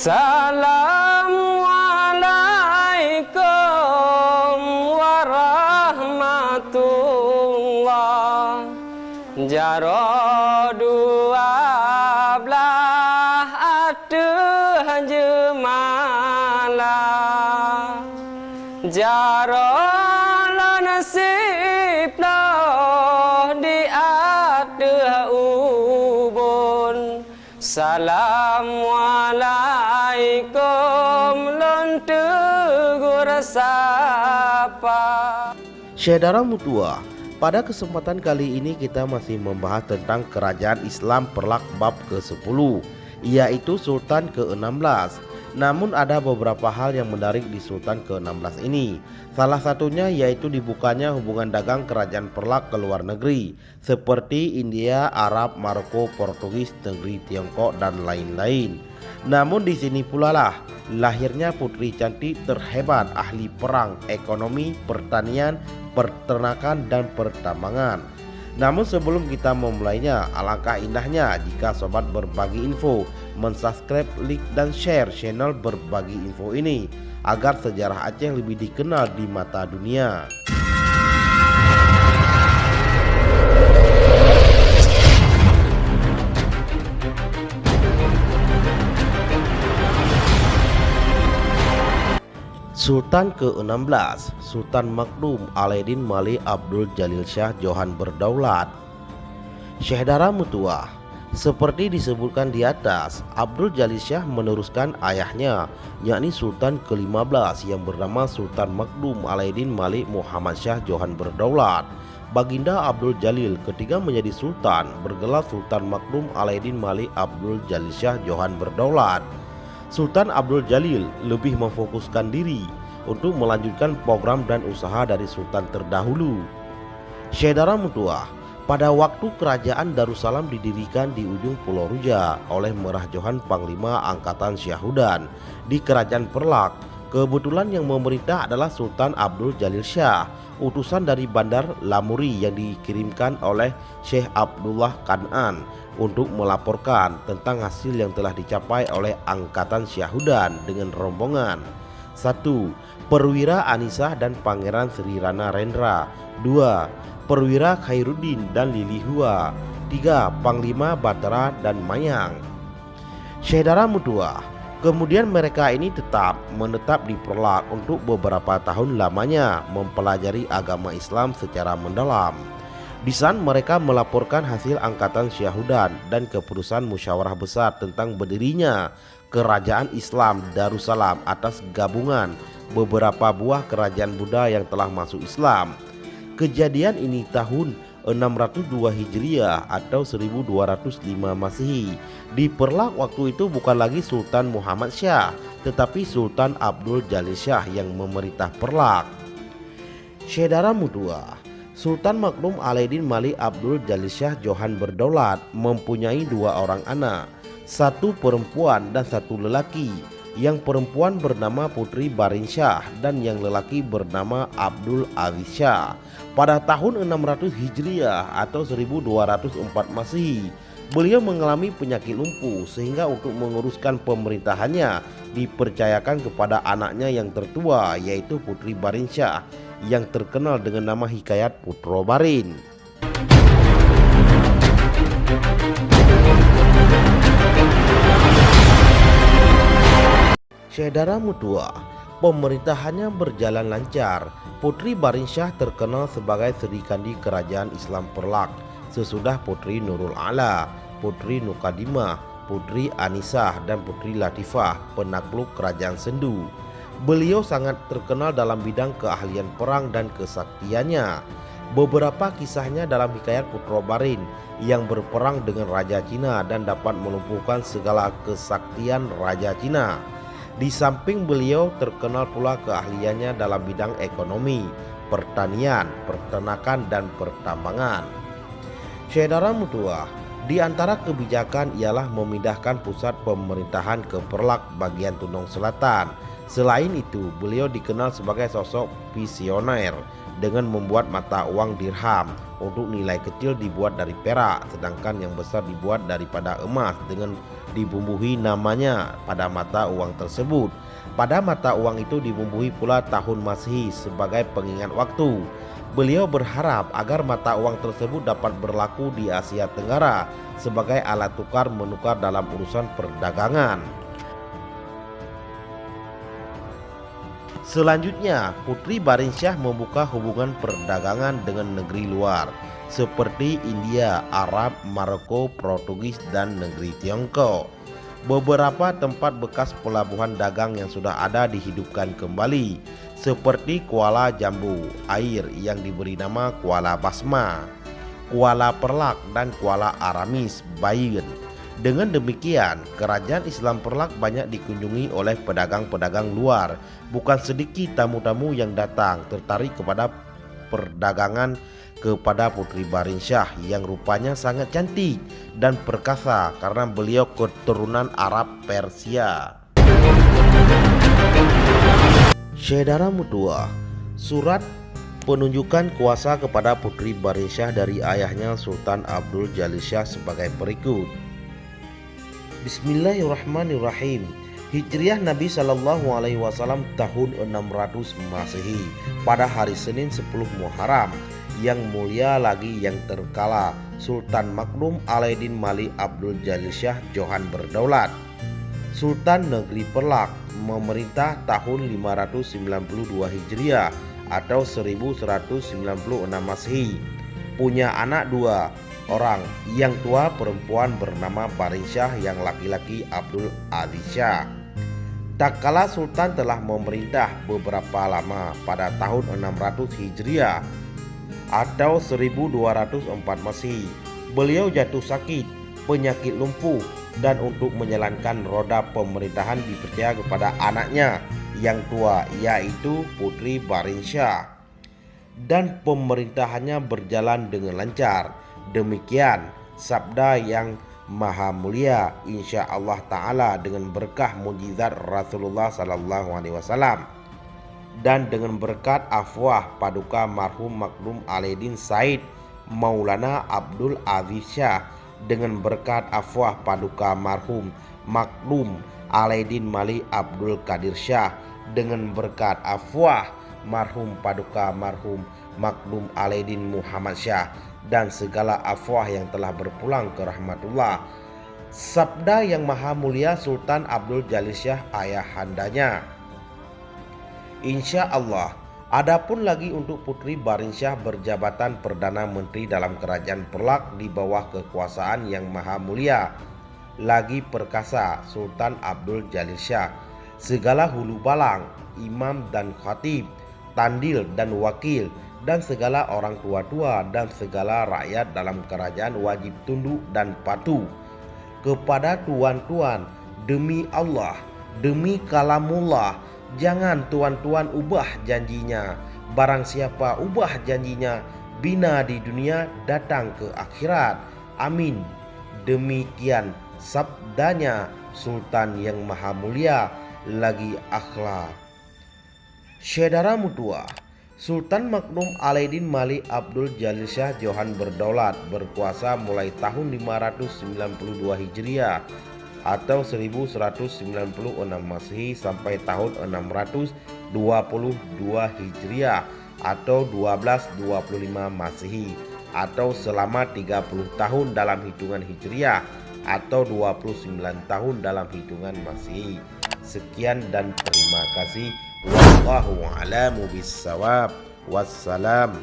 Assalamualaikum warahmatullah. Jaro dua belah aduh jemalah. Jaro la nasib loh di aduh ubun. Assalamualaikum lontegur sapa. Saudara Mutua, pada kesempatan kali ini kita masih membahas tentang kerajaan Islam Perlak bab ke-10, yaitu Sultan ke-16. Namun ada beberapa hal yang menarik di Sultan ke-16 ini. Salah satunya yaitu dibukanya hubungan dagang kerajaan Perlak ke luar negeri, seperti India, Arab, Maroko, Portugis, negeri Tiongkok, dan lain-lain. Namun di sini pula lah lahirnya putri cantik terhebat ahli perang, ekonomi, pertanian, peternakan, dan pertambangan. Namun sebelum kita memulainya, alangkah indahnya jika sobat berbagi info mensubscribe, like, dan share channel berbagi info ini agar sejarah Aceh lebih dikenal di mata dunia. Sultan ke-16, Sultan Makdum Alaeddin Malik Abdul Jalil Shah Johan Berdaulat. Saudara Mutua, seperti disebutkan di atas, Abdul Jalil Shah meneruskan ayahnya, yakni Sultan ke-15 yang bernama Sultan Makdum Alaeddin Malik Muhammad Shah Johan Berdaulat. Baginda Abdul Jalil ketika menjadi sultan bergelar Sultan Makdum Alaeddin Malik Abdul Jalil Shah Johan Berdaulat. Sultan Abdul Jalil lebih memfokuskan diri untuk melanjutkan program dan usaha dari sultan terdahulu. Saudara Mutua, pada waktu kerajaan Darussalam didirikan di ujung Pulau Ruja oleh Merah Johan Panglima Angkatan Syahudan di Kerajaan Perlak, kebetulan yang memerintah adalah Sultan Abdul Jalil Shah, utusan dari Bandar Lamuri yang dikirimkan oleh Syekh Abdullah Kanan untuk melaporkan tentang hasil yang telah dicapai oleh Angkatan Syahudan dengan rombongan. 1. Perwira Anisah dan Pangeran Sri Rana Rendra. 2. Perwira Khairuddin dan Lilihua. 3. Panglima Batara dan Mayang. Saudara Mutua, kemudian mereka ini tetap menetap di Perlak untuk beberapa tahun lamanya mempelajari agama Islam secara mendalam. Di sana mereka melaporkan hasil Angkatan Syahudan dan keputusan musyawarah besar tentang berdirinya Kerajaan Islam Darussalam atas gabungan beberapa buah kerajaan Buddha yang telah masuk Islam. Kejadian ini tahun 602 Hijriah atau 1205 Masehi. Di Perlak waktu itu bukan lagi Sultan Muhammad Shah, tetapi Sultan Abdul Jalil Shah yang memerintah Perlak. Saudara Mutua, Sultan Makdum Alaeddin Malik Abdul Jalil Shah Johan Berdaulat mempunyai 2 orang anak, 1 perempuan dan 1 lelaki. Yang perempuan bernama Putri Barin Shah dan yang lelaki bernama Abdul Aziz Shah. Pada tahun 600 Hijriah atau 1204 Masehi, beliau mengalami penyakit lumpuh sehingga untuk menguruskan pemerintahannya dipercayakan kepada anaknya yang tertua, yaitu Putri Barin Shah yang terkenal dengan nama Hikayat Putro Barin. Saudara Mutua, pemerintahannya berjalan lancar. Putri Barin Shah terkenal sebagai Serikandi Kerajaan Islam Perlak sesudah Putri Nurul Ala, Putri Nukadimah, Putri Anisah, dan Putri Latifah penakluk Kerajaan Sendu. Beliau sangat terkenal dalam bidang keahlian perang dan kesaktiannya. Beberapa kisahnya dalam Hikayat Putro Barin yang berperang dengan Raja Cina dan dapat melumpuhkan segala kesaktian Raja Cina. Di samping beliau terkenal pula keahliannya dalam bidang ekonomi, pertanian, peternakan, dan pertambangan. Saudara Mutua, di antara kebijakan ialah memindahkan pusat pemerintahan ke Perlak bagian Tunong Selatan. Selain itu, beliau dikenal sebagai sosok visioner dengan membuat mata uang dirham. Untuk nilai kecil dibuat dari perak, sedangkan yang besar dibuat daripada emas dengan dibumbuhi namanya pada mata uang tersebut. Pada mata uang itu dibumbuhi pula tahun Masehi sebagai pengingat waktu. Beliau berharap agar mata uang tersebut dapat berlaku di Asia Tenggara sebagai alat tukar menukar dalam urusan perdagangan. Selanjutnya, Putri Barinsyah membuka hubungan perdagangan dengan negeri luar seperti India, Arab, Maroko, Portugis, dan negeri Tiongkok. Beberapa tempat bekas pelabuhan dagang yang sudah ada dihidupkan kembali seperti Kuala Jambu Air yang diberi nama Kuala Basma, Kuala Perlak, dan Kuala Aramis Bayen. Dengan demikian, kerajaan Islam Perlak banyak dikunjungi oleh pedagang-pedagang luar. Bukan sedikit tamu-tamu yang datang tertarik kepada perdagangan kepada Putri Barinsyah yang rupanya sangat cantik dan perkasa karena beliau keturunan Arab Persia. Saudara mutua, surat penunjukan kuasa kepada Putri Barinsyah dari ayahnya Sultan Abdul Jalil Shah sebagai berikut. Bismillahirrahmanirrahim. Hijriah Nabi Shallallahu Alaihi Wasallam tahun 600 Masehi pada hari Senin 10 Muharram. Yang mulia lagi yang terkala Sultan Makdum Alaeddin Malik Abdul Jalil Shah Johan berdaulat, Sultan Negeri Perlak, memerintah tahun 592 Hijriah atau 1196 Masehi. Punya anak 2 orang, yang tua perempuan bernama Barinsyah, yang laki-laki Abdul Aziz Shah. Tak kala Sultan telah memerintah beberapa lama, pada tahun 600 Hijriah atau 1204 Masehi, beliau jatuh sakit penyakit lumpuh, dan untuk menjalankan roda pemerintahan dipercaya kepada anaknya yang tua, yaitu Putri Barinsyah, dan pemerintahannya berjalan dengan lancar. Demikian sabda yang maha mulia, insya Allah Ta'ala, dengan berkah mujizat Rasulullah Sallallahu Alaihi Wasallam dan dengan berkat afwah paduka marhum Makdum Alaeddin Said Maulana Abdul Aziz Shah, dengan berkat afwah paduka marhum Makdum Alaeddin Malik Abdul Qadir Shah, dengan berkat afwah marhum paduka marhum Makdum Alaeddin Muhammad Shah, dan segala afwah yang telah berpulang ke rahmatullah. Sabda yang maha mulia Sultan Abdul Jalil Shah ayahandanya, insya Allah. Adapun lagi untuk Putri Barinsyah berjabatan Perdana Menteri dalam Kerajaan Perlak di bawah kekuasaan yang maha mulia lagi perkasa Sultan Abdul Jalil Shah. Segala hulu balang, imam dan khatib, tandil dan wakil, dan segala orang tua-tua dan segala rakyat dalam kerajaan wajib tunduk dan patuh kepada tuan-tuan. Demi Allah, demi kalamullah, jangan tuan-tuan ubah janjinya. Barang siapa ubah janjinya, bina di dunia, datang ke akhirat. Amin. Demikian sabdanya Sultan yang maha mulia lagi akhlak. Saudara mutua, Sultan Makdum Alaeddin Malik Abdul Jalil Shah Johan berdaulat berkuasa mulai tahun 592 Hijriah atau 1196 Masehi sampai tahun 622 Hijriah atau 1225 Masehi, atau selama 30 tahun dalam hitungan Hijriah atau 29 tahun dalam hitungan Masehi. Sekian dan terima kasih. Wallahu a'lamu bissawab. Wassalam.